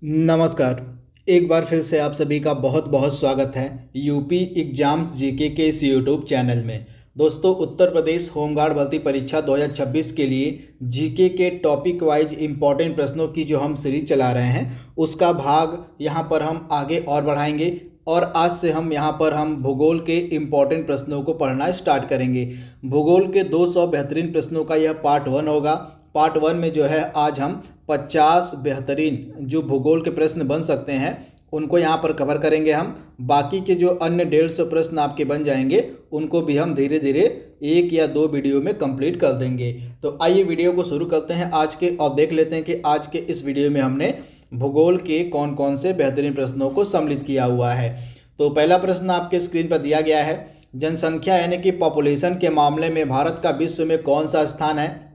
नमस्कार। एक बार फिर से आप सभी का बहुत बहुत स्वागत है यूपी एग्जाम्स जीके के इस यूट्यूब चैनल में। दोस्तों, उत्तर प्रदेश होमगार्ड भर्ती परीक्षा 2026 के लिए जीके के टॉपिक वाइज इम्पॉर्टेंट प्रश्नों की जो हम सीरीज चला रहे हैं उसका भाग यहाँ पर हम आगे और बढ़ाएंगे और आज से हम भूगोल के इम्पॉर्टेंट प्रश्नों को पढ़ना स्टार्ट करेंगे। भूगोल के 200 बेहतरीन प्रश्नों का यह पार्ट 1 होगा। पार्ट 1 में जो है आज हम 50 बेहतरीन जो भूगोल के प्रश्न बन सकते हैं उनको यहाँ पर कवर करेंगे हम। बाकी के जो अन्य 150 प्रश्न आपके बन जाएंगे उनको भी हम धीरे धीरे 1 या 2 वीडियो में कंप्लीट कर देंगे। तो आइए वीडियो को शुरू करते हैं आज के और देख लेते हैं कि आज के इस वीडियो में हमने भूगोल के कौन कौन से बेहतरीन प्रश्नों को सम्मिलित किया हुआ है। तो पहला प्रश्न आपके स्क्रीन पर दिया गया है, जनसंख्या यानी कि पॉपुलेशन के मामले में भारत का विश्व में कौन सा स्थान है।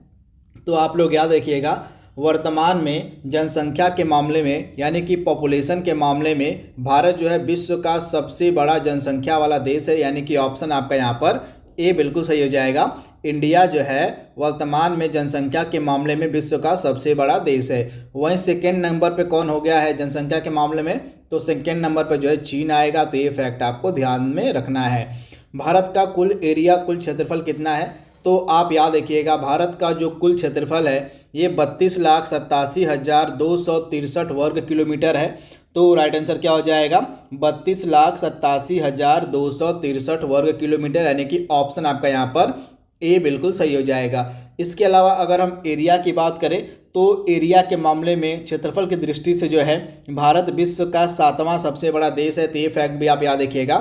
तो आप लोग याद रखिएगा, वर्तमान में जनसंख्या के मामले में यानी कि पॉपुलेशन के मामले में भारत जो है विश्व का सबसे बड़ा जनसंख्या वाला देश है, यानी कि ऑप्शन आपका यहाँ पर ए बिल्कुल सही हो जाएगा। इंडिया जो है वर्तमान में जनसंख्या के मामले में विश्व का सबसे बड़ा देश है। वहीं सेकेंड नंबर पे कौन हो गया है जनसंख्या के मामले में, तो सेकेंड नंबर पर जो है चीन आएगा। तो ये फैक्ट आपको ध्यान में रखना है। भारत का कुल एरिया, कुल क्षेत्रफल कितना है, तो आप याद रखिएगा भारत का जो कुल क्षेत्रफल है ये 32,87,263 वर्ग किलोमीटर है। तो राइट आंसर क्या हो जाएगा, 32,87,263 वर्ग किलोमीटर, यानी कि ऑप्शन आपका यहाँ पर ए बिल्कुल सही हो जाएगा। इसके अलावा अगर हम एरिया की बात करें तो एरिया के मामले में क्षेत्रफल की दृष्टि से जो है भारत विश्व का 7वां सबसे बड़ा देश है। तो ये फैक्ट भी आप याद रखिएगा।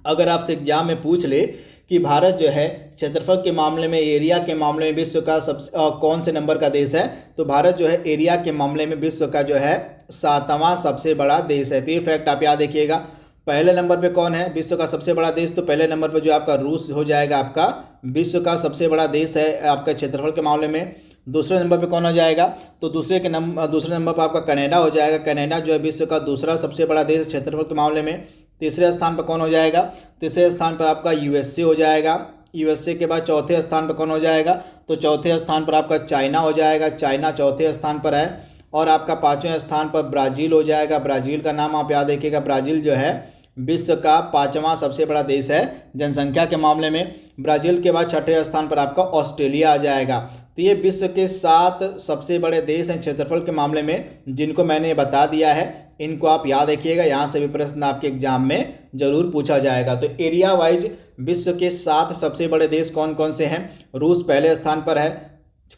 अगर आपसे एग्जाम में पूछ ले कि भारत जो है क्षेत्रफल के मामले में, एरिया के मामले में विश्व का कौन से नंबर का देश है, तो भारत जो है एरिया के मामले में विश्व का जो है 7वां सबसे बड़ा देश है। तो ये फैक्ट आप याद रखिएगा। पहले नंबर पे कौन है विश्व का सबसे बड़ा देश, तो पहले नंबर पे जो आपका रूस हो जाएगा, आपका विश्व का सबसे बड़ा देश है आपका क्षेत्रफल के मामले में। दूसरे नंबर पे कौन हो जाएगा, तो दूसरे नंबर पर आपका कनाडा हो जाएगा। कनाडा जो है विश्व का दूसरा सबसे बड़ा देश क्षेत्रफल के मामले में। तीसरे स्थान पर कौन हो जाएगा, तीसरे स्थान पर आपका यूएसए हो जाएगा। यूएसए के बाद चौथे स्थान पर कौन हो जाएगा, तो चौथे स्थान पर आपका चाइना हो जाएगा। चाइना चौथे स्थान पर है। और आपका 5वें स्थान पर ब्राज़ील हो जाएगा। ब्राज़ील का नाम आप याद रखिएगा। ब्राज़ील जो है विश्व का 5वां सबसे बड़ा देश है जनसंख्या के मामले में। ब्राज़ील के बाद 6ठे स्थान पर आपका ऑस्ट्रेलिया आ जाएगा। तो ये विश्व के 7 सबसे बड़े देश हैं क्षेत्रफल के मामले में, जिनको मैंने बता दिया है। इनको आप याद रखिएगा, यहाँ से भी प्रश्न आपके एग्जाम में जरूर पूछा जाएगा। तो एरिया वाइज विश्व के 7 सबसे बड़े देश कौन कौन से हैं, रूस पहले स्थान पर है,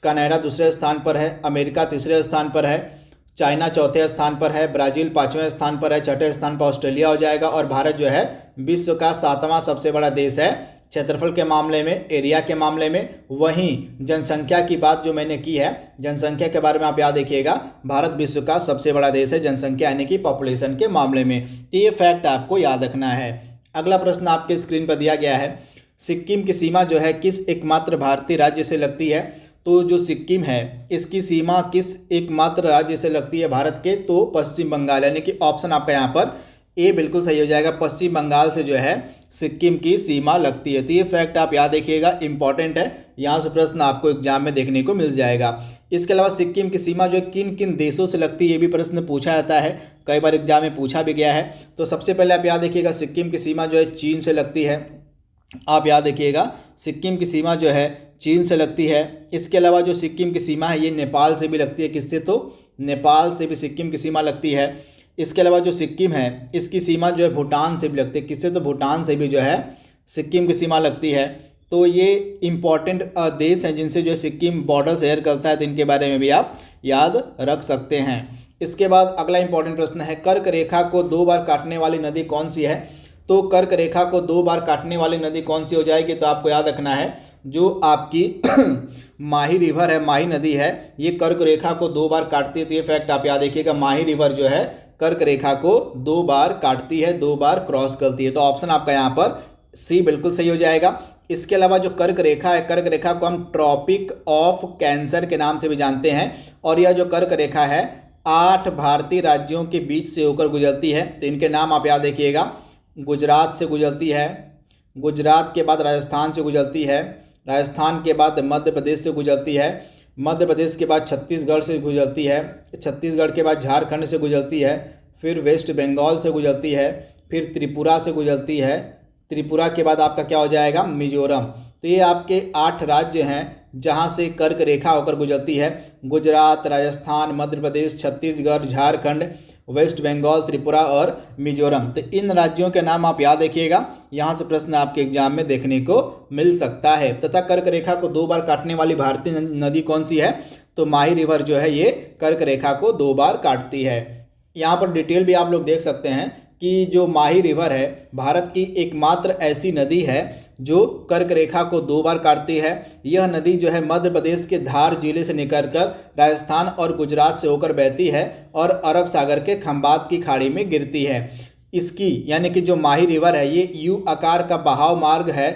कनाडा दूसरे स्थान पर है, अमेरिका तीसरे स्थान पर है, चाइना चौथे स्थान पर है, ब्राज़ील 5वें स्थान पर है, 6ठे स्थान पर ऑस्ट्रेलिया हो जाएगा। और भारत जो है विश्व का 7वां सबसे बड़ा देश है क्षेत्रफल के मामले में, एरिया के मामले में। वहीं जनसंख्या की बात जो मैंने की है, जनसंख्या के बारे में आप याद रखिएगा, भारत विश्व का सबसे बड़ा देश है जनसंख्या यानी कि पॉपुलेशन के मामले में। ये फैक्ट आपको याद रखना है। अगला प्रश्न आपके स्क्रीन पर दिया गया है, सिक्किम की सीमा जो है किस एकमात्र भारतीय राज्य से लगती है। तो जो सिक्किम है इसकी सीमा किस एकमात्र राज्य से लगती है भारत के, तो पश्चिम बंगाल, यानी कि ऑप्शन आपका यहाँ पर ए बिल्कुल सही हो जाएगा। पश्चिम बंगाल से जो है सिक्किम की सीमा लगती है। तो ये फैक्ट आप याद रखिएगा, इंपॉर्टेंट है, यहाँ से प्रश्न आपको एग्जाम में देखने को मिल जाएगा। इसके अलावा सिक्किम की सीमा जो किन किन देशों से लगती है ये भी प्रश्न पूछा जाता है, कई बार एग्जाम में पूछा भी गया है। तो सबसे पहले आप याद रखिएगा सिक्किम की सीमा जो है चीन से लगती है। आप याद रखिएगा सिक्किम की सीमा जो है चीन से लगती है। इसके अलावा जो सिक्किम की सीमा है ये नेपाल से भी लगती है। किससे, तो नेपाल से भी सिक्किम की सीमा लगती है। इसके अलावा जो सिक्किम है इसकी सीमा जो है भूटान से भी लगती है। किससे, तो भूटान से भी जो है सिक्किम की सीमा लगती है। तो ये इंपॉर्टेंट देश हैं जिनसे जो है सिक्किम बॉर्डर शेयर करता है, तो इनके बारे में भी आप याद रख सकते हैं। इसके बाद अगला इंपॉर्टेंट प्रश्न है, कर्क रेखा को 2 बार काटने वाली नदी कौन सी है। तो कर्क रेखा को 2 बार काटने वाली नदी कौन सी हो जाएगी, तो आपको याद रखना है जो आपकी माही रिवर है, माही नदी है, ये कर्क रेखा को 2 बार काटती है। तो ये फैक्ट आप याद रखिएगा, माही रिवर जो है कर्क रेखा को 2 बार काटती है, 2 बार क्रॉस करती है। तो ऑप्शन आपका यहाँ पर सी बिल्कुल सही हो जाएगा। इसके अलावा जो कर्क रेखा है, कर्क रेखा को हम ट्रॉपिक ऑफ कैंसर के नाम से भी जानते हैं। और यह जो कर्क रेखा है 8 भारतीय राज्यों के बीच से होकर गुजरती है। तो इनके नाम आप याद रखिएगा, गुजरात से गुजरती है, गुजरात के बाद राजस्थान से गुजरती है, राजस्थान के बाद मध्य प्रदेश से गुजरती है, मध्य प्रदेश के बाद छत्तीसगढ़ से गुजरती है, छत्तीसगढ़ के बाद झारखंड से गुजरती है, फिर वेस्ट बंगाल से गुजरती है, फिर त्रिपुरा से गुजरती है, त्रिपुरा के बाद आपका क्या हो जाएगा, मिजोरम। तो ये आपके 8 राज्य हैं जहाँ से कर्क रेखा होकर गुजरती है। गुजरात, राजस्थान, मध्य प्रदेश, छत्तीसगढ़, झारखंड, वेस्ट बंगाल, त्रिपुरा और मिजोरम। तो इन राज्यों के नाम आप याद रखिएगा, यहाँ से प्रश्न आपके एग्जाम में देखने को मिल सकता है। तथा कर्क रेखा को 2 बार काटने वाली भारतीय नदी कौन सी है, तो माही रिवर जो है ये कर्क रेखा को 2 बार काटती है। यहाँ पर डिटेल भी आप लोग देख सकते हैं कि जो माही रिवर है भारत की एकमात्र ऐसी नदी है जो कर्क रेखा को 2 बार काटती है। यह नदी जो है मध्य प्रदेश के धार जिले से निकलकर राजस्थान और गुजरात से होकर बहती है और अरब सागर के खंबात की खाड़ी में गिरती है। इसकी यानी कि जो माही रिवर है ये यू आकार का बहाव मार्ग है,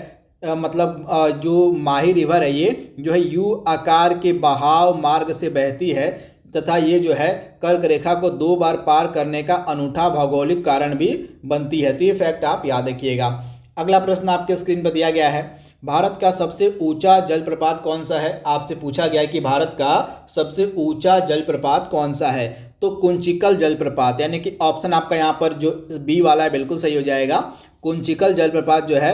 जो माही रिवर है ये जो है यू आकार के बहाव मार्ग से बहती है तथा ये जो है कर्क रेखा को 2 बार पार करने का अनूठा भौगोलिक कारण भी बनती है। तो ये फैक्ट आप याद रखिएगा। अगला प्रश्न आपके स्क्रीन पर दिया गया है, भारत का सबसे ऊंचा जलप्रपात कौन सा है। आपसे पूछा गया है कि भारत का सबसे ऊंचा जलप्रपात कौन सा है, तो कुंचिकल जलप्रपात, यानी कि ऑप्शन आपका यहाँ पर जो बी वाला है बिल्कुल सही हो जाएगा। कुंचिकल जलप्रपात जो है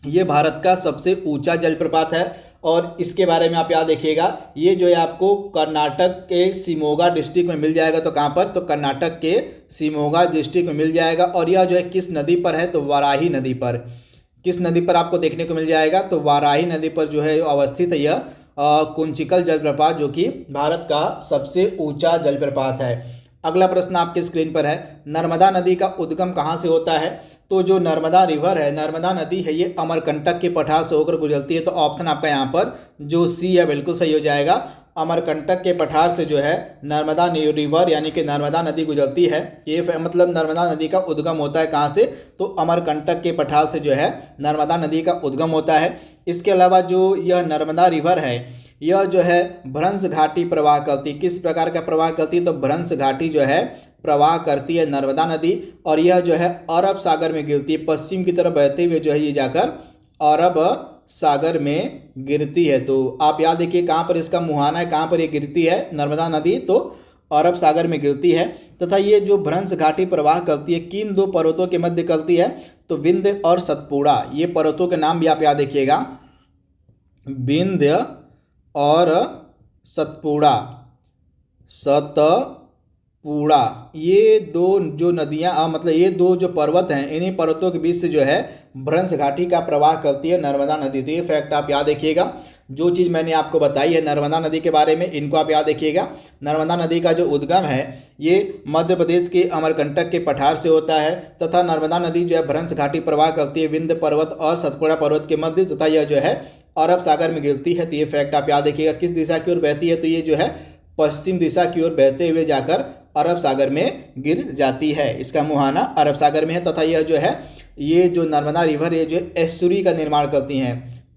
ये भारत का सबसे ऊंचा जलप्रपात है और इसके बारे में आप याद रखिएगा, ये जो है आपको कर्नाटक के शिमोगा डिस्ट्रिक्ट में मिल जाएगा। तो कहाँ पर, तो कर्नाटक के शिमोगा डिस्ट्रिक्ट में मिल जाएगा। और यह जो है किस नदी पर है, तो वाराही नदी पर। किस नदी पर आपको देखने को मिल जाएगा, तो वाराही नदी पर जो है अवस्थित है यह कुंचिकल जलप्रपात, जो कि भारत का सबसे ऊंचा जलप्रपात है। अगला प्रश्न आपके स्क्रीन पर है, नर्मदा नदी का उद्गम कहाँ से होता है। तो जो नर्मदा रिवर है, नर्मदा नदी है, ये अमरकंटक के पठार से होकर गुजरती है। तो ऑप्शन आपका यहाँ पर जो सी है बिल्कुल सही हो जाएगा। अमरकंटक के पठार से जो है नर्मदा रिवर यानी कि नर्मदा नदी गुजरती है। ये मतलब नर्मदा नदी का उद्गम होता है कहाँ से, तो अमरकंटक के पठार से जो है नर्मदा नदी का उद्गम होता है। इसके अलावा जो यह नर्मदा रिवर है यह जो है भ्रंश घाटी प्रवाह करती, किस प्रकार का प्रवाह करती है, तो भ्रंश घाटी जो है प्रवाह करती है नर्मदा नदी और यह जो है अरब सागर में गिरती है। पश्चिम की तरफ बहते हुए जो है ये जाकर अरब सागर में गिरती है। तो आप याद रखिए कहाँ पर इसका मुहाना है, कहाँ पर ये गिरती है नर्मदा नदी, तो अरब सागर में गिरती है। तथा ये जो भ्रंश घाटी प्रवाह करती है किन 2 पर्वतों के मध्य करती है, तो विंध्य और सतपुड़ा। ये पर्वतों के नाम भी आप याद रखिएगा, विंध्य और सतपुड़ा। ये 2 जो नदियाँ मतलब ये 2 जो पर्वत हैं इन्हीं पर्वतों के बीच से जो है भ्रंश घाटी का प्रवाह करती है नर्मदा नदी। तो ये फैक्ट आप याद रखिएगा। जो चीज़ मैंने आपको बताई है नर्मदा नदी के बारे में इनको आप याद रखिएगा। नर्मदा नदी का जो उद्गम है ये मध्य प्रदेश के अमरकंटक के पठार से होता है तथा नर्मदा नदी जो है भ्रंश घाटी प्रवाह करती है विंध्य पर्वत और सतपुड़ा पर्वत के मध्य तथा यह जो है अरब सागर में गिरती है। तो ये फैक्ट आप याद रखिएगा। किस दिशा की ओर बहती है, तो ये जो है पश्चिम दिशा की ओर बहते हुए जाकर अरब सागर में गिर जाती है। इसका मुहाना अरब सागर में है तथा यह जो है ये जो नर्मदा रिवर ये जो एस्चुरी का निर्माण करती हैं।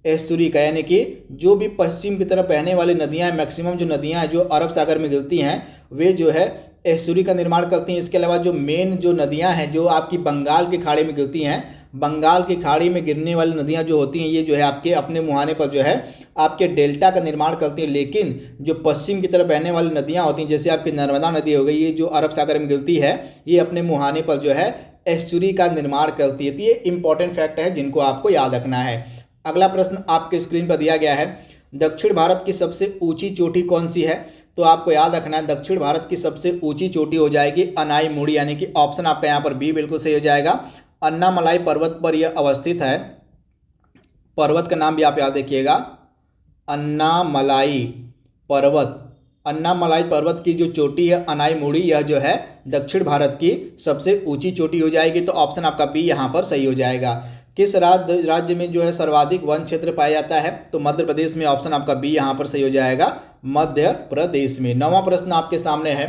एस्चुरी का यानी कि जो भी पश्चिम की तरफ बहने वाली नदियां हैं, मैक्सिमम जो नदियां हैं जो अरब सागर में गिरती हैं वे जो है एस्चुरी का निर्माण करती हैं। इसके अलावा जो मेन जो नदियां हैं जो आपकी बंगाल की खाड़ी में गिरती हैं, बंगाल की खाड़ी में गिरने वाली नदियां जो होती हैं ये जो है आपके अपने मुहाने पर जो है आपके डेल्टा का निर्माण करती हैं। लेकिन जो पश्चिम की तरफ बहने वाली नदियां होती हैं जैसे आपकी नर्मदा नदी हो गई, ये जो अरब सागर में गिरती है ये अपने मुहाने पर जो है एस्चुरी का निर्माण करती है। तो ये इंपॉर्टेंट फैक्ट है जिनको आपको याद रखना है। अगला प्रश्न आपके स्क्रीन पर दिया गया है, दक्षिण भारत की सबसे ऊंची चोटी कौन सी है। तो आपको याद रखना है दक्षिण भारत की सबसे ऊंची चोटी हो जाएगी अनाईमुड़ी, यानी कि ऑप्शन आपका यहाँ पर बी बिल्कुल सही हो जाएगा। अन्नामलाई पर्वत पर यह अवस्थित है। पर्वत का नाम भी आप याद रखिएगा, अन्नामलाई पर्वत। अन्नामलाई पर्वत की जो चोटी है अनाईमुड़ी, यह जो है दक्षिण भारत की सबसे ऊंची चोटी हो जाएगी। तो ऑप्शन आपका बी यहाँ पर सही हो जाएगा। किस राज्य में जो है सर्वाधिक वन क्षेत्र पाया जाता है, तो मध्य प्रदेश में। ऑप्शन आपका बी यहाँ पर सही हो जाएगा, मध्य प्रदेश में। 9वां प्रश्न आपके सामने है,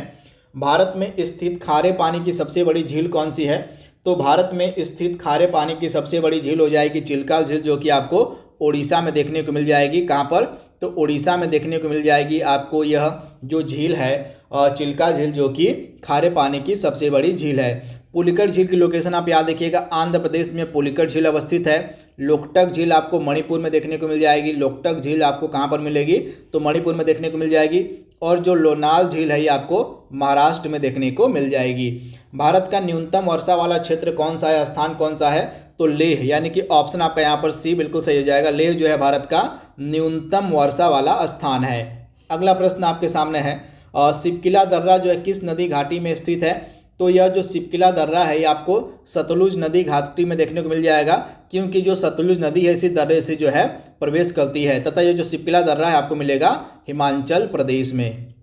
भारत में स्थित खारे पानी की सबसे बड़ी झील कौन सी है। तो भारत में स्थित खारे पानी की सबसे बड़ी झील हो जाएगी चिल्का झील, जो कि आपको ओडिशा में देखने को मिल जाएगी। कहाँ पर, तो ओडिशा में देखने को मिल जाएगी आपको यह जो झील है चिल्का झील, जो कि खारे पानी की सबसे बड़ी झील है। पुलिकट झील की लोकेशन आप याद रखिएगा, आंध्र प्रदेश में पुलिकट झील अवस्थित है। लोकटक झील आपको मणिपुर में देखने को मिल जाएगी। लोकटक झील आपको कहाँ पर मिलेगी, तो मणिपुर में देखने को मिल जाएगी। और जो लोनाल झील है ये आपको महाराष्ट्र में देखने को मिल जाएगी। भारत का न्यूनतम वर्षा वाला क्षेत्र कौन सा है, स्थान कौन सा है, तो लेह, यानी कि ऑप्शन आपका यहाँ पर सी बिल्कुल सही हो जाएगा। लेह जो है भारत का न्यूनतम वर्षा वाला स्थान है। अगला प्रश्न आपके सामने है, सिपकिला दर्रा जो है किस नदी घाटी में स्थित है, तो यह जो सिपकिला दर्रा है ये आपको सतलुज नदी घाटी में देखने को मिल जाएगा, क्योंकि जो सतलुज नदी है इसी दर्रे से जो है प्रवेश करती है, तथा ये जो सिपकिला दर्रा है आपको मिलेगा हिमाचल प्रदेश में।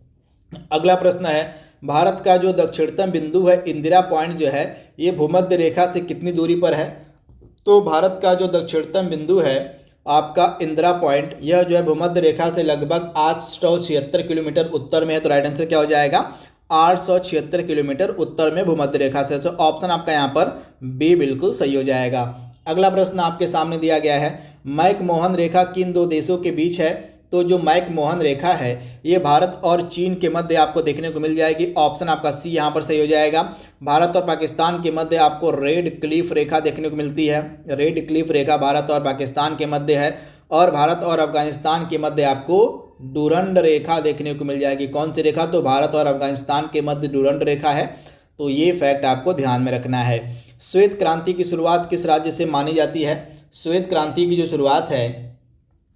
अगला प्रश्न है, भारत का जो दक्षिणतम बिंदु है इंदिरा पॉइंट जो है ये भूमध्य रेखा से कितनी दूरी पर है, तो भारत का जो दक्षिणतम बिंदु है आपका इंदिरा पॉइंट यह जो है भूमध्य रेखा से लगभग 876 किलोमीटर उत्तर में है। तो राइट आंसर क्या हो जाएगा, 876 किलोमीटर उत्तर में भूमध्य रेखा से। तो ऑप्शन आपका यहाँ पर बी बिल्कुल सही हो जाएगा। अगला प्रश्न आपके सामने दिया गया है, मैकमोहन रेखा किन दो देशों के बीच है, तो जो मैकमोहन रेखा है ये भारत और चीन के मध्य आपको देखने को मिल जाएगी। ऑप्शन आपका सी यहाँ पर सही हो जाएगा। भारत और पाकिस्तान के मध्य आपको रेड क्लिफ रेखा देखने को मिलती है। रेड क्लिफ रेखा भारत और पाकिस्तान के मध्य है। और भारत और अफगानिस्तान के मध्य आपको डुरंड रेखा देखने को मिल जाएगी। कौन सी रेखा, तो भारत और अफगानिस्तान के मध्य डुरंड रेखा है। तो ये फैक्ट आपको ध्यान में रखना है। श्वेत क्रांति की शुरुआत किस राज्य से मानी जाती है, श्वेत क्रांति की जो शुरुआत है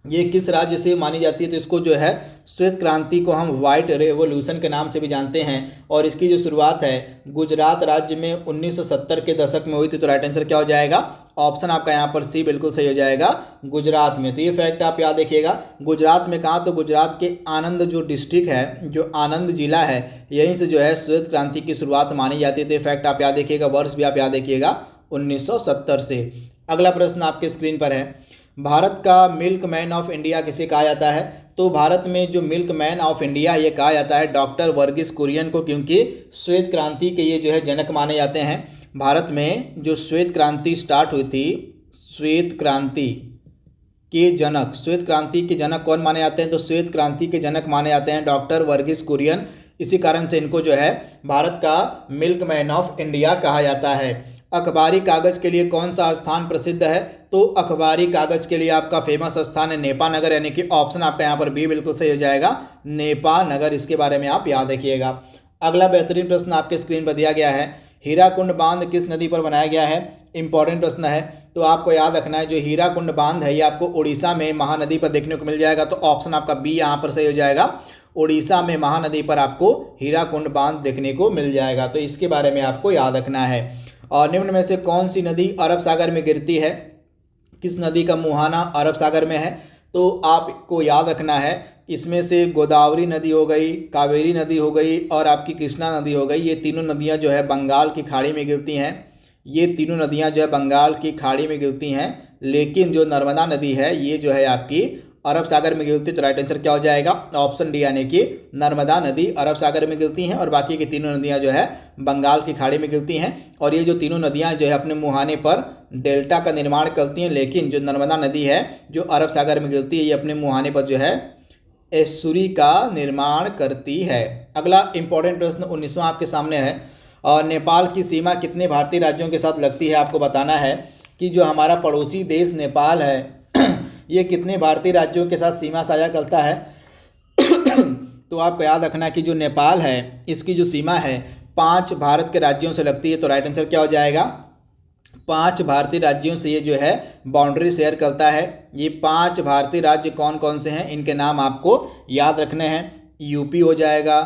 ये किस राज्य से मानी जाती है, तो इसको जो है श्वेत क्रांति को हम व्हाइट रेवोल्यूशन के नाम से भी जानते हैं। और इसकी जो शुरुआत है गुजरात राज्य में 1970 के दशक में हुई थी। तो राइट आंसर क्या हो जाएगा, ऑप्शन आपका यहाँ पर सी बिल्कुल सही हो जाएगा, गुजरात में। तो ये फैक्ट आप याद रखिएगा। गुजरात में कहाँ, तो गुजरात के आनंद जो डिस्ट्रिक्ट है, जो आनंद जिला है, यहीं से जो है श्वेत क्रांति की शुरुआत मानी जाती है। तो ये फैक्ट आप याद रखिएगा, वर्ष भी आप याद रखिएगा 1970 से। अगला प्रश्न आपके स्क्रीन पर है, भारत का मिल्क मैन ऑफ इंडिया किसे कहा जाता है, तो भारत में जो मिल्क मैन ऑफ इंडिया ये कहा जाता है डॉक्टर वर्गीस कुरियन को, क्योंकि श्वेत क्रांति के ये जो है जनक माने जाते हैं। भारत में जो श्वेत क्रांति स्टार्ट हुई थी, श्वेत क्रांति के जनक कौन माने जाते हैं, तो श्वेत क्रांति के जनक माने जाते हैं डॉक्टर वर्गीस कुरियन। इसी कारण से इनको जो है भारत का मिल्क मैन ऑफ इंडिया कहा जाता है। अखबारी कागज के लिए कौन सा स्थान प्रसिद्ध है, तो अखबारी कागज के लिए आपका फेमस स्थान है नेपा नगर, यानी कि ऑप्शन आपका यहाँ पर बी बिल्कुल सही हो जाएगा, नेपा नगर। इसके बारे में आप याद रखिएगा। अगला बेहतरीन प्रश्न आपके स्क्रीन पर दिया गया है, हीराकुंड बांध किस नदी पर बनाया गया है, इंपॉर्टेंट प्रश्न है। तो आपको याद रखना है जो हीराकुंड बांध है ये आपको उड़ीसा में महानदी पर देखने को मिल जाएगा। तो ऑप्शन आपका बी यहाँ पर सही हो जाएगा, उड़ीसा में महानदी पर आपको हीराकुंड बांध देखने को मिल जाएगा। तो इसके बारे में आपको याद रखना है। और निम्न में से कौन सी नदी अरब सागर में गिरती है, किस नदी का मुहाना अरब सागर में है, तो आपको याद रखना है इसमें से गोदावरी नदी हो गई, कावेरी नदी हो गई और आपकी कृष्णा नदी हो गई। ये तीनों नदियां जो है बंगाल की खाड़ी में गिरती हैं। ये तीनों नदियां जो है बंगाल की खाड़ी में गिरती हैं, लेकिन जो नर्मदा नदी है ये जो है आपकी अरब सागर में गिरती है। तो राइट आंसर क्या हो जाएगा, ऑप्शन डी, यानी कि नर्मदा नदी अरब सागर में गिरती हैं और बाकी की तीनों नदियां जो है बंगाल की खाड़ी में गिरती हैं। और ये जो तीनों नदियां जो है अपने मुहाने पर डेल्टा का निर्माण करती हैं, लेकिन जो नर्मदा नदी है जो अरब सागर में गिरती है ये अपने मुहाने पर जो है एस्चुरी का निर्माण करती है। अगला इंपॉर्टेंट प्रश्न 19वां आपके सामने है, और नेपाल की सीमा कितने भारतीय राज्यों के साथ लगती है। आपको बताना है कि जो हमारा पड़ोसी देश नेपाल है ये कितने भारतीय राज्यों के साथ सीमा साझा करता है। तो आपको याद रखना कि जो नेपाल है इसकी जो सीमा है 5 भारत के राज्यों से लगती है। तो राइट आंसर क्या हो जाएगा, 5 भारतीय राज्यों से ये जो है बाउंड्री शेयर करता है। ये 5 भारतीय राज्य कौन कौन से हैं, इनके नाम आपको याद रखने हैं। यूपी हो जाएगा,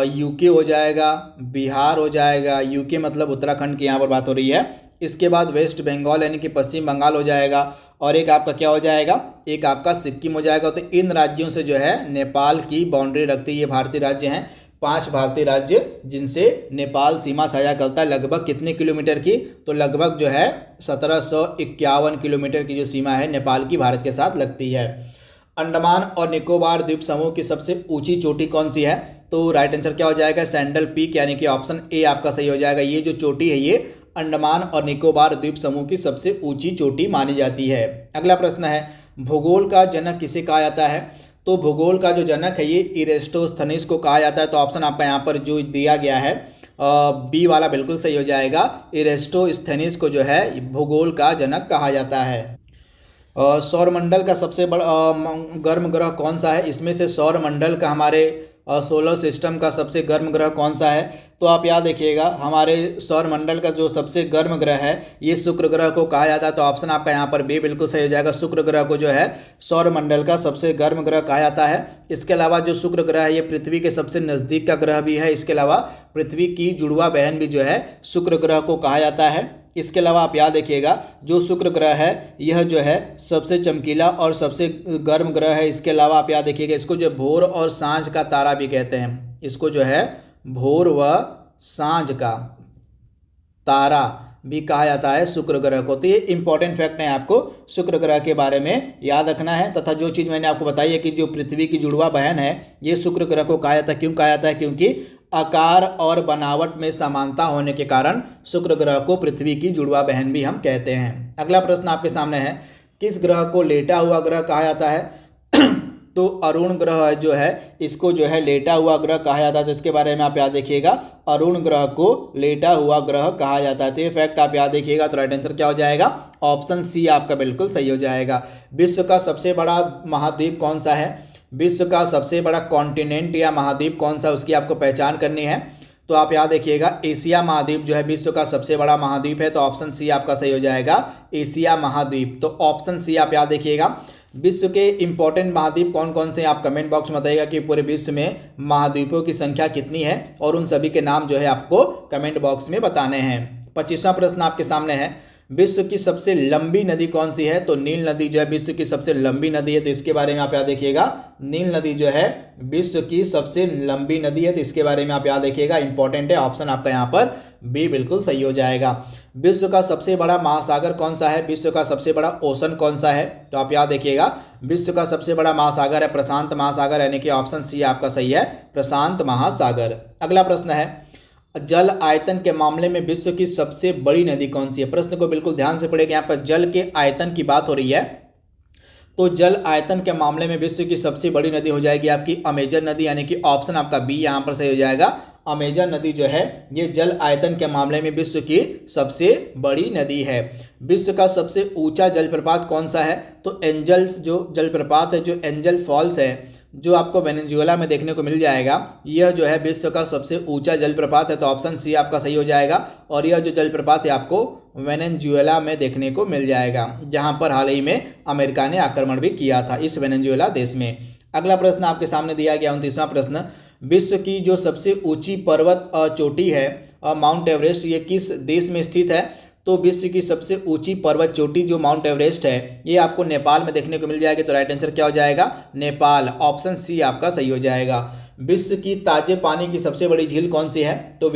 यूके हो जाएगा, बिहार हो जाएगा, यूके मतलब उत्तराखंड की यहाँ पर बात हो रही है। इसके बाद वेस्ट बंगाल यानी कि पश्चिम बंगाल हो जाएगा, और एक आपका क्या हो जाएगा, एक आपका सिक्किम हो जाएगा। तो इन राज्यों से जो है नेपाल की बाउंड्री रखती है। ये भारतीय राज्य हैं, 5 भारतीय राज्य जिनसे नेपाल सीमा साझा करता है। लगभग कितने किलोमीटर की, तो लगभग जो है 1751 किलोमीटर की जो सीमा है नेपाल की भारत के साथ लगती है। अंडमान और निकोबार द्वीप समूह की सबसे ऊंची चोटी कौन सी है, तो राइट आंसर क्या हो जाएगा, सैंडल पीक, यानी कि ऑप्शन ए आपका सही हो जाएगा। ये जो चोटी है ये अंडमान और निकोबार द्वीप समूह की सबसे ऊंची चोटी मानी जाती है। अगला प्रश्न है, भूगोल का जनक किसे कहा जाता है, तो भूगोल का जो जनक है ये इरेस्टोस्थनीज को कहा जाता है। तो ऑप्शन आपका यहाँ पर जो दिया गया है बी वाला बिल्कुल सही हो जाएगा, इरेस्टोस्थनीज को जो है भूगोल का जनक कहा जाता है। सौरमंडल का सबसे बड़ा गर्म ग्रह कौन सा है? इसमें से सौरमंडल का हमारे सोलर सिस्टम का सबसे गर्म ग्रह कौन सा है? तो आप याद रखिएगा, हमारे सौरमंडल का जो सबसे गर्म ग्रह है ये शुक्र ग्रह को कहा जाता है। तो ऑप्शन आपका यहाँ पर बी बिल्कुल सही हो जाएगा। शुक्र ग्रह को जो है सौरमंडल का सबसे गर्म ग्रह कहा जाता है। इसके अलावा जो शुक्र ग्रह है ये पृथ्वी के सबसे नज़दीक का ग्रह भी है। इसके अलावा पृथ्वी की जुड़वा बहन भी जो है शुक्र ग्रह को कहा जाता है। इसके अलावा आप याद रखिएगा, जो शुक्र ग्रह है यह जो है सबसे चमकीला और सबसे गर्म ग्रह है। इसके अलावा आप याद रखिएगा, इसको जो भोर और सांझ का तारा भी कहते हैं। इसको जो है भोर व सांझ का तारा भी कहा जाता है शुक्र ग्रह को। तो ये इंपॉर्टेंट फैक्ट है, आपको शुक्र ग्रह के बारे में याद रखना है। तथा जो चीज़ मैंने आपको बताई है कि जो पृथ्वी की जुड़वा बहन है ये शुक्र ग्रह को कहा जाता है। क्यों कहा जाता है? क्योंकि आकार और बनावट में समानता होने के कारण शुक्र ग्रह को पृथ्वी की जुड़वा बहन भी हम कहते हैं। अगला प्रश्न आपके सामने है, किस ग्रह को लेटा हुआ ग्रह कहा जाता है? तो अरुण ग्रह जो है इसको जो है लेटा हुआ ग्रह कहा जाता है। तो इसके बारे में आप याद देखिएगा, अरुण ग्रह को लेटा हुआ ग्रह कहा जाता है। तो ये फैक्ट आप याद देखिएगा। तो राइट आंसर क्या हो जाएगा? ऑप्शन सी आपका बिल्कुल सही हो जाएगा। विश्व का सबसे बड़ा महाद्वीप कौन सा है? विश्व का सबसे बड़ा कॉन्टिनेंट या महाद्वीप कौन सा, उसकी आपको पहचान करनी है। तो आप याद रखिएगा, एशिया महाद्वीप जो है विश्व का सबसे बड़ा महाद्वीप है। तो ऑप्शन सी आपका सही हो जाएगा, एशिया महाद्वीप। तो ऑप्शन सी आप याद रखिएगा। विश्व के इंपॉर्टेंट महाद्वीप कौन कौन से, आप कमेंट बॉक्स में बताइएगा कि पूरे विश्व में महाद्वीपों की संख्या कितनी है और उन सभी के नाम जो है आपको कमेंट बॉक्स में बताने हैं। 25वां प्रश्न आपके सामने है, विश्व की सबसे लंबी नदी कौन सी है? तो नील नदी जो है विश्व की सबसे लंबी नदी है। तो इसके बारे में आप याद देखिएगा, नील नदी जो है विश्व की सबसे लंबी नदी है। तो इसके बारे में आप याद देखिएगा, इंपॉर्टेंट है। ऑप्शन आपका यहाँ पर बी बिल्कुल सही हो जाएगा। विश्व का सबसे बड़ा महासागर कौन सा है? विश्व का सबसे बड़ा ओशन कौन सा है? तो आप याद देखिएगा, विश्व का सबसे बड़ा महासागर है प्रशांत महासागर, यानी कि ऑप्शन सी आपका सही है, प्रशांत महासागर। अगला प्रश्न है, जल आयतन के मामले में विश्व की सबसे बड़ी नदी कौन सी है? प्रश्न को बिल्कुल ध्यान से पढ़ेगा, यहाँ पर जल के आयतन की बात हो रही है। तो जल आयतन के मामले में विश्व की सबसे बड़ी नदी हो जाएगी आपकी अमेजन नदी, यानी कि ऑप्शन आपका बी यहाँ पर सही हो जाएगा। अमेजन नदी जो है ये जल आयतन के मामले में विश्व की सबसे बड़ी नदी है। विश्व का सबसे ऊंचा जलप्रपात कौन सा है? तो एंजल जो जलप्रपात है, जो एंजल फॉल्स है, जो आपको वेनेजुएला में देखने को मिल जाएगा, यह जो है विश्व का सबसे ऊंचा जलप्रपात है। तो ऑप्शन सी आपका सही हो जाएगा। और यह जो जलप्रपात है आपको वेनेजुएला में देखने को मिल जाएगा, जहां पर हाल ही में अमेरिका ने आक्रमण भी किया था इस वेनेजुएला देश में। अगला प्रश्न आपके सामने दिया गया 29वां प्रश्न, विश्व की जो सबसे ऊंची पर्वत चोटी है माउंट एवरेस्ट, ये किस देश में स्थित है? तो विश्व की सबसे ऊंची पर्वत चोटी जो माउंट एवरेस्ट है ये आपको नेपाल में देखने को मिल जाएगी। तो राइट आंसर क्या हो जाएगा? नेपाल। ऑप्शन सी आपका सही हो जाएगा। विश्व की ताजे पानी की सबसे बड़ी झील कौन सी है? तो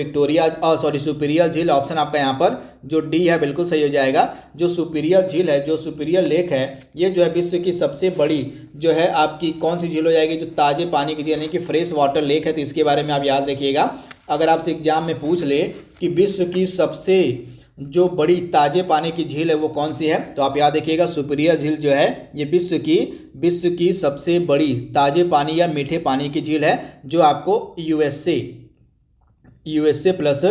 सुपीरियर झील। ऑप्शन आपका यहाँ पर जो डी है बिल्कुल सही हो जाएगा। जो सुपीरियर झील है, जो सुपीरियर लेक है, ये जो है विश्व की सबसे बड़ी जो है आपकी कौन सी झील हो जाएगी? जो ताजे पानी की झील यानी कि फ्रेश वाटर लेक है। तो इसके बारे में आप याद रखिएगा, अगर आपसे एग्जाम में पूछ ले कि विश्व की सबसे जो बड़ी ताजे पानी की झील है वो कौन सी है, तो आप याद रखिएगा सुपीरियर झील जो है ये विश्व की सबसे बड़ी ताजे पानी या मीठे पानी की झील है, जो आपको यूएसए प्लस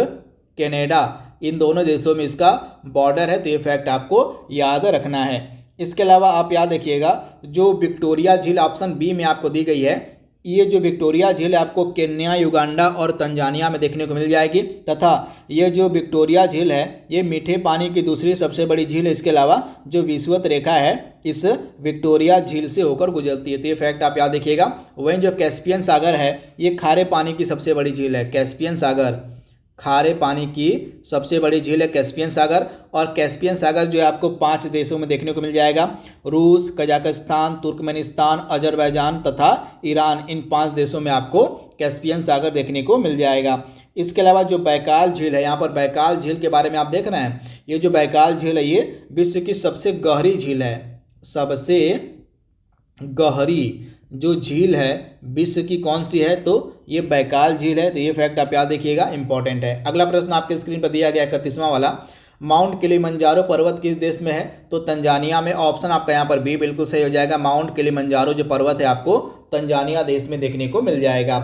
कनाडा इन दोनों देशों में इसका बॉर्डर है। तो ये फैक्ट आपको याद रखना है। इसके अलावा आप याद रखिएगा, जो विक्टोरिया झील ऑप्शन बी में आपको दी गई है, ये जो विक्टोरिया झील है आपको केन्या, युगांडा और तंजानिया में देखने को मिल जाएगी। तथा ये जो विक्टोरिया झील है ये मीठे पानी की दूसरी सबसे बड़ी झील है। इसके अलावा जो विषुवत रेखा है इस विक्टोरिया झील से होकर गुजरती है। तो ये फैक्ट आप याद रखिएगा। वहीं जो कैस्पियन सागर है ये खारे पानी की सबसे बड़ी झील है। कैस्पियन सागर खारे पानी की सबसे बड़ी झील है कैस्पियन सागर। और कैस्पियन सागर जो है आपको 5 देशों में देखने को मिल जाएगा, रूस, कजाकिस्तान, तुर्कमेनिस्तान, अजरबैजान तथा ईरान। इन 5 देशों में आपको कैस्पियन सागर देखने को मिल जाएगा। इसके अलावा जो बैकाल झील है, यहाँ पर बैकाल झील के बारे में आप देख रहे हैं, ये जो बैकाल झील है ये विश्व की सबसे गहरी झील है। सबसे गहरी जो झील है विश्व की कौन सी है? तो ये बैकाल झील है। तो ये फैक्ट आप याद रखिएगा, इंपॉर्टेंट है। अगला प्रश्न आपके स्क्रीन पर दिया गया 31वां वाला, माउंट किलिमंजारो पर्वत किस देश में है? तो तंजानिया में। ऑप्शन आपका यहाँ पर बी बिल्कुल सही हो जाएगा। माउंट किलिमंजारो जो पर्वत है आपको तंजानिया देश में देखने को मिल जाएगा।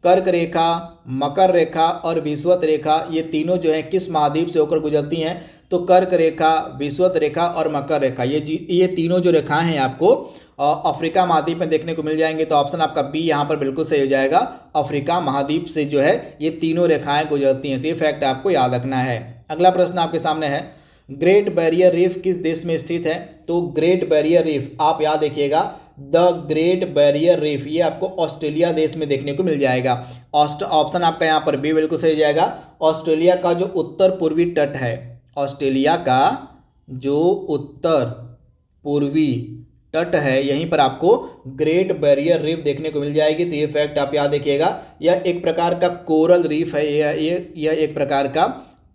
कर्क रेखा, मकर रेखा और विषुवत रेखा ये तीनों जो है किस महाद्वीप से होकर गुजरती हैं? तो कर्क रेखा, विषुवत रेखा और मकर रेखा, ये तीनों जो रेखाएं हैं आपको अफ्रीका महाद्वीप में देखने को मिल जाएंगे। तो ऑप्शन आपका बी यहाँ पर बिल्कुल सही हो जाएगा। अफ्रीका महाद्वीप से जो है ये तीनों रेखाएं गुजरती हैं। तो ये फैक्ट आपको याद रखना है। अगला प्रश्न आपके सामने है, ग्रेट बैरियर रीफ किस देश में स्थित है? तो ग्रेट बैरियर रीफ आप याद रखिएगा, द ग्रेट बैरियर रीफ ये आपको ऑस्ट्रेलिया देश में देखने को मिल जाएगा। ऑप्शन आपका यहाँ पर बी बिल्कुल सही हो जाएगा। ऑस्ट्रेलिया का जो उत्तर पूर्वी तट है, ऑस्ट्रेलिया का जो उत्तर पूर्वी तट है, यहीं पर आपको ग्रेट बैरियर रीफ देखने को मिल जाएगी। तो ये फैक्ट आप याद रखिएगा। यह एक प्रकार का कोरल रीफ है। यह एक प्रकार का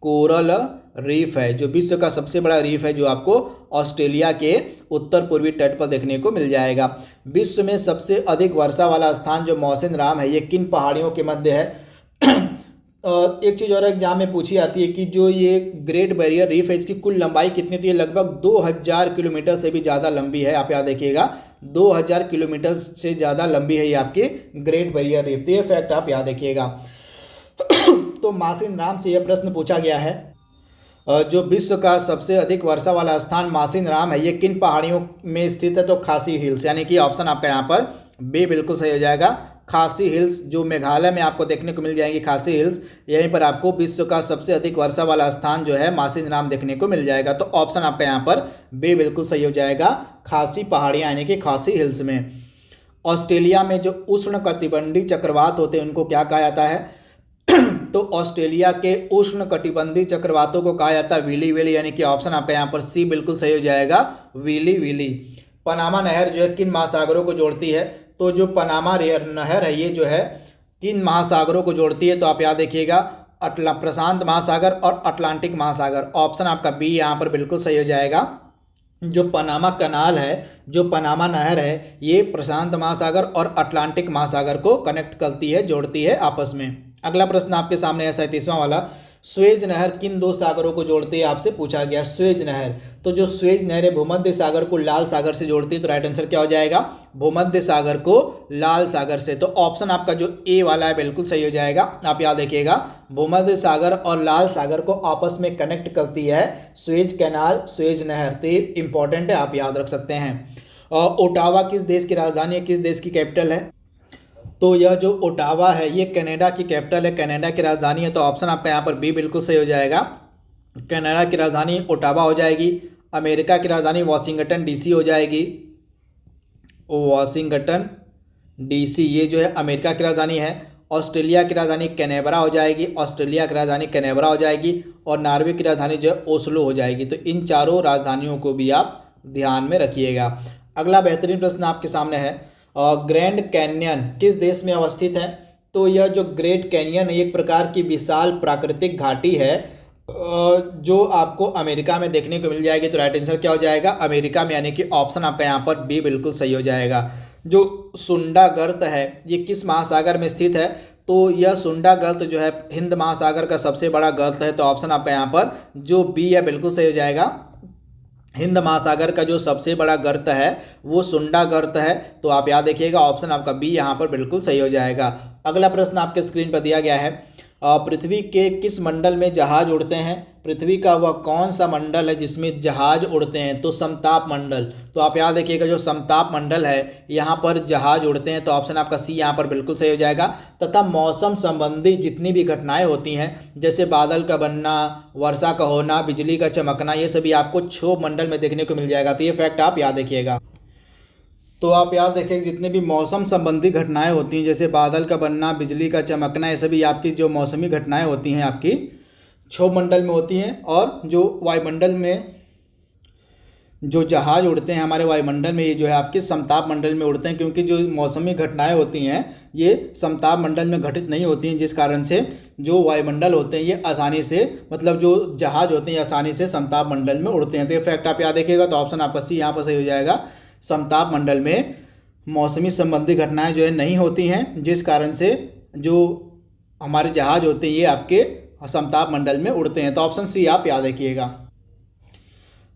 कोरल रीफ है, जो विश्व का सबसे बड़ा रीफ है, जो आपको ऑस्ट्रेलिया के उत्तर पूर्वी तट पर देखने को मिल जाएगा। विश्व में सबसे अधिक वर्षा वाला स्थान जो मौसिन राम है, ये किन पहाड़ियों के मध्य है? एक चीज़ और एग्जाम में पूछी जाती है कि जो ये ग्रेट बैरियर रीफ है, इसकी कुल लंबाई कितनी? तो ये लगभग 2000 किलोमीटर से भी ज़्यादा लंबी है। आप याद रखिएगा, 2000 किलोमीटर से ज़्यादा लंबी है ये आपकी ग्रेट बैरियर रीफ। तो ये फैक्ट आप याद रखिएगा। तो मासिन राम से यह प्रश्न पूछा गया है, जो विश्व का सबसे अधिक वर्षा वाला स्थान मासिन राम है, ये किन पहाड़ियों में स्थित है? तो खासी हिल्स, यानी कि ऑप्शन आपका यहाँ पर बी बिल्कुल सही हो जाएगा। खासी हिल्स जो मेघालय में आपको देखने को मिल जाएंगी, खासी हिल्स, यहीं पर आपको विश्व का सबसे अधिक वर्षा वाला स्थान जो है मासिन राम देखने को मिल जाएगा। तो ऑप्शन आपका यहाँ पर बी बिल्कुल सही हो जाएगा, खासी पहाड़ियाँ यानी कि खासी हिल्स में। ऑस्ट्रेलिया में जो उष्ण कटिबंधीय चक्रवात होते हैं उनको क्या कहा जाता है? तो ऑस्ट्रेलिया के उष्ण कटिबंधीय चक्रवातों को कहा जाता है विली विली, यानी कि ऑप्शन आपका यहाँ पर सी बिल्कुल सही हो जाएगा, विली विली। पनामा नहर जो है किन महासागरों को जोड़ती है? तो जो पनामा नहर है ये जो है किन महासागरों को जोड़ती है? तो आप याद रखिएगा, प्रशांत महासागर और अटलांटिक महासागर। ऑप्शन आपका बी यहाँ पर बिल्कुल सही हो जाएगा। जो पनामा कनाल है, जो पनामा नहर है, ये प्रशांत महासागर और अटलांटिक महासागर को कनेक्ट करती है, जोड़ती है आपस में। अगला प्रश्न आपके सामने है 37वां वाला, स्वेज नहर किन दो सागरों को जोड़ती है? आपसे पूछा गया स्वेज नहर। तो जो स्वेज नहर है भूमध्य सागर को लाल सागर से जोड़ती है। तो राइट आंसर क्या हो जाएगा? भूमध्य सागर को लाल सागर से। तो ऑप्शन आपका जो ए वाला है बिल्कुल सही हो जाएगा। आप याद रखिएगा, भूमध्य सागर और लाल सागर को आपस में कनेक्ट करती है स्वेज कैनाल, स्वेज नहर। तो इंपॉर्टेंट है, आप याद रख सकते हैं। ओटावा किस देश की राजधानी है, किस देश की कैपिटल है? तो यह जो ओटावा है ये कनाडा की कैपिटल है, कनाडा की राजधानी है। तो ऑप्शन आपका यहाँ पर बी बिल्कुल सही हो जाएगा। कनाडा की राजधानी ओटावा हो जाएगी। अमेरिका की राजधानी वाशिंगटन डीसी हो जाएगी, वाशिंगटन डीसी ये जो है अमेरिका की राजधानी है। ऑस्ट्रेलिया की राजधानी कैनबरा हो जाएगी, ऑस्ट्रेलिया की राजधानी कैनबरा हो जाएगी। और नॉर्वे की राजधानी जो है ओस्लो हो जाएगी। तो इन चारों राजधानियों को भी आप ध्यान में रखिएगा। अगला बेहतरीन प्रश्न आपके सामने है, ग्रैंड कैन्यन किस देश में अवस्थित है? तो यह जो ग्रेट कैन्यन है एक प्रकार की विशाल प्राकृतिक घाटी है जो आपको अमेरिका में देखने को मिल जाएगी। तो राइट आंसर क्या हो जाएगा? अमेरिका में, यानी कि ऑप्शन आपका यहाँ पर बी बिल्कुल सही हो जाएगा। जो सुंडा गर्त है ये किस महासागर में स्थित है? तो यह सुंडा गर्त जो है हिंद महासागर का सबसे बड़ा गर्त है। तो ऑप्शन आपका यहाँ पर जो बी है बिल्कुल सही हो जाएगा। हिंद महासागर का जो सबसे बड़ा गर्त है वो सुंडा गर्त है। तो आप याद रखिएगा, ऑप्शन आपका बी यहाँ पर बिल्कुल सही हो जाएगा। अगला प्रश्न आपके स्क्रीन पर दिया गया है, पृथ्वी के किस मंडल में जहाज उड़ते हैं? पृथ्वी का वह कौन सा मंडल है जिसमें जहाज उड़ते हैं? तो समताप मंडल। तो आप याद रखिएगा, जो समताप मंडल है यहाँ पर जहाज उड़ते हैं। तो ऑप्शन आपका सी यहाँ पर बिल्कुल सही हो जाएगा। तथा मौसम संबंधी जितनी भी घटनाएं होती हैं, जैसे बादल का बनना, वर्षा का होना, बिजली का चमकना, ये सभी आपको क्षोभ मंडल में देखने को मिल जाएगा। तो ये फैक्ट आप याद रखिएगा। तो आप याद रखें, जितने भी मौसम संबंधी घटनाएं होती हैं, जैसे बादल का बनना, बिजली का चमकना, ये सभी आपकी जो मौसमी घटनाएं होती हैं आपकी क्षोभ मंडल में होती हैं। और जो वायुमंडल में जो जहाज उड़ते हैं हमारे वायुमंडल में, ये जो है आपके समताप मंडल में उड़ते हैं, क्योंकि जो मौसमी घटनाएं होती हैं ये समताप मंडल में घटित नहीं होती हैं, जिस कारण से जो वायुमंडल होते हैं ये आसानी से, मतलब जो जहाज होते हैं ये आसानी से समताप मंडल में उड़ते हैं। तो ये फैक्ट आप याद रखिएगा। तो ऑप्शन आपका सी यहाँ पर सही हो जाएगा। समताप मंडल में मौसमी संबंधी घटनाएं जो है नहीं होती हैं, जिस कारण से जो हमारे जहाज होते हैं ये आपके समताप मंडल में उड़ते हैं। तो ऑप्शन सी आप याद रखिएगा।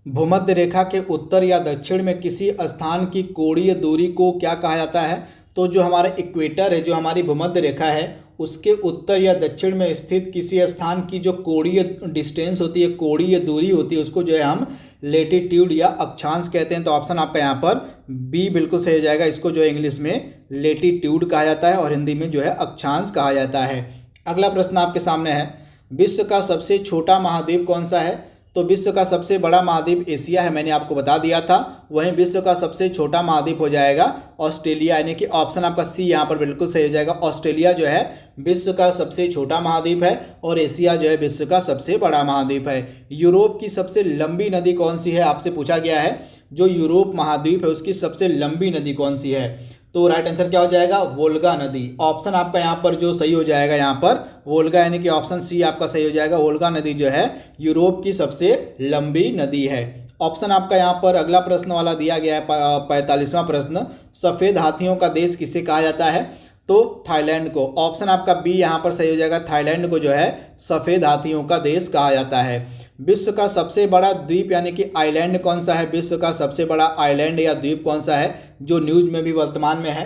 भूमध्य रेखा के उत्तर या दक्षिण में किसी स्थान की कोणीय दूरी को क्या कहा जाता है? तो जो हमारा इक्वेटर है, जो हमारी भूमध्य रेखा है, उसके उत्तर या दक्षिण में स्थित किसी स्थान की जो कोणीय डिस्टेंस होती है, कोणीय दूरी होती है, उसको जो है हम लेटीट्यूड या अक्षांश कहते हैं। तो ऑप्शन आपका यहाँ पर बी बिल्कुल सही हो जाएगा। इसको जो है इंग्लिश में लेटीट्यूड कहा जाता है और हिंदी में जो है अक्षांश कहा जाता है। अगला प्रश्न आपके सामने है, विश्व का सबसे छोटा महाद्वीप कौन सा है? तो विश्व का सबसे बड़ा महाद्वीप एशिया है, मैंने आपको बता दिया था। वहीं विश्व का सबसे छोटा महाद्वीप हो जाएगा ऑस्ट्रेलिया, यानी कि ऑप्शन आपका सी यहाँ पर बिल्कुल सही हो जाएगा। ऑस्ट्रेलिया जो है विश्व का सबसे छोटा महाद्वीप है और एशिया जो है विश्व का सबसे बड़ा महाद्वीप है। यूरोप की सबसे लंबी नदी कौन सी है, आपसे पूछा गया है। जो यूरोप महाद्वीप है उसकी सबसे लंबी नदी कौन सी है? तो राइट आंसर क्या हो जाएगा? वोल्गा नदी। ऑप्शन आपका यहाँ पर जो सही हो जाएगा, यहाँ पर वोल्गा, यानी कि ऑप्शन सी आपका सही हो जाएगा। वोल्गा नदी जो है यूरोप की सबसे लंबी नदी है। ऑप्शन आपका यहाँ पर अगला प्रश्न वाला दिया गया है, 45वां प्रश्न, सफ़ेद हाथियों का देश किसे कहा जाता है? तो थाईलैंड को। ऑप्शन आपका बी यहाँ पर सही हो जाएगा। थाईलैंड को जो है सफ़ेद हाथियों का देश कहा जाता है। विश्व का सबसे बड़ा द्वीप यानी कि आइलैंड कौन सा है? विश्व का सबसे बड़ा आइलैंड या द्वीप कौन सा है, जो न्यूज़ में भी वर्तमान में है?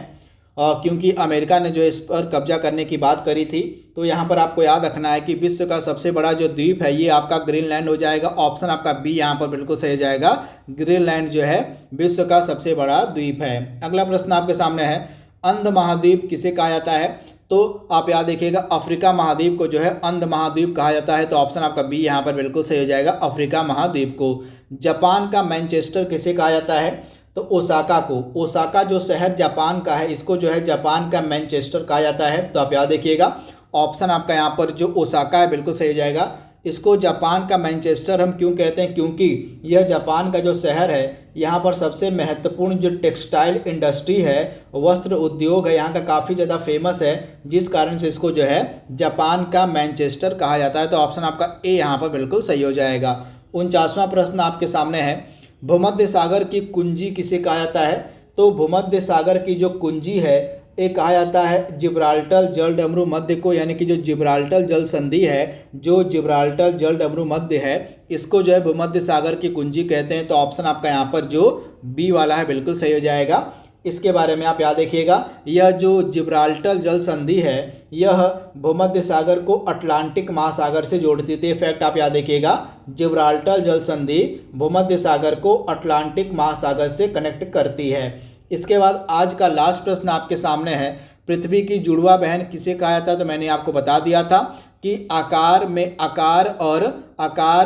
क्योंकि अमेरिका ने जो इस पर कब्जा करने की बात करी थी। तो यहाँ पर आपको याद रखना है कि विश्व का सबसे बड़ा जो द्वीप है ये आपका ग्रीनलैंड हो जाएगा। ऑप्शन आपका बी यहाँ पर बिल्कुल सही हो जाएगा। ग्रीनलैंड जो है विश्व का सबसे बड़ा द्वीप है। अगला प्रश्न आपके सामने है, अंध महाद्वीप किसे कहा जाता है? तो आप याद देखिएगा, अफ्रीका महाद्वीप को जो है अंध महाद्वीप कहा जाता है। तो ऑप्शन आपका बी यहाँ पर बिल्कुल सही हो जाएगा, अफ्रीका महाद्वीप को। जापान का मैनचेस्टर किसे कहा जाता है? तो ओसाका को। ओसाका जो शहर जापान का है, इसको जो है जापान का मैनचेस्टर कहा जाता है। तो आप याद देखिएगा, ऑप्शन आपका यहाँ पर जो ओसाका है बिल्कुल सही हो जाएगा। इसको जापान का मैनचेस्टर हम क्यों कहते हैं? क्योंकि यह जापान का जो शहर है, यहाँ पर सबसे महत्वपूर्ण जो टेक्सटाइल इंडस्ट्री है, वस्त्र उद्योग है, यहाँ का काफ़ी ज़्यादा फेमस है, जिस कारण से इसको जो है जापान का मैनचेस्टर कहा जाता है। तो ऑप्शन आपका ए यहाँ पर बिल्कुल सही हो जाएगा। 49वां प्रश्न आपके सामने है, भूमध्य सागर की कुंजी किसे कहा जाता है? तो भूमध्य सागर की जो कुंजी है ये कहा जाता है जिब्राल्टर जलडमरू मध्य को, यानी कि जो जिब्राल्टर जल संधि है, जो जिब्राल्टर जलडमरू मध्य है, इसको जो है भूमध्य सागर की कुंजी कहते हैं। तो ऑप्शन आपका यहाँ पर जो बी वाला है बिल्कुल सही हो जाएगा। इसके बारे में आप याद रखिएगा, यह जो जिब्राल्टर जल संधि है यह भूमध्य सागर को अटलांटिक महासागर से जोड़ती थी। फैक्ट आप याद रखिएगा, जिब्राल्टर जल संधि भूमध्य सागर को अटलांटिक महासागर से कनेक्ट करती है। इसके बाद आज का लास्ट प्रश्न आपके सामने है, पृथ्वी की जुड़वा बहन किसे कहा जाता है? तो मैंने आपको बता दिया था कि आकार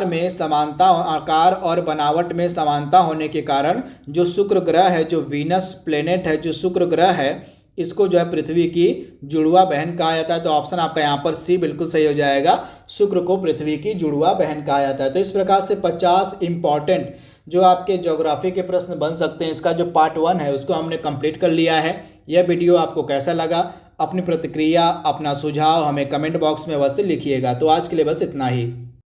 में समानता, आकार और बनावट में समानता होने के कारण जो शुक्र ग्रह है, जो वीनस प्लेनेट है, जो शुक्र ग्रह है, इसको जो है पृथ्वी की जुड़वा बहन कहा जाता है। तो ऑप्शन आपका यहाँ पर सी बिल्कुल सही हो जाएगा, शुक्र को पृथ्वी की जुड़वा बहन कहा जाता है। तो इस प्रकार से 50 इंपॉर्टेंट जो आपके ज्योग्राफी के प्रश्न बन सकते हैं, इसका जो पार्ट 1 है उसको हमने कंप्लीट कर लिया है। यह वीडियो आपको कैसा लगा? अपनी प्रतिक्रिया, अपना सुझाव हमें कमेंट बॉक्स में अवश्य लिखिएगा। तो आज के लिए बस इतना ही।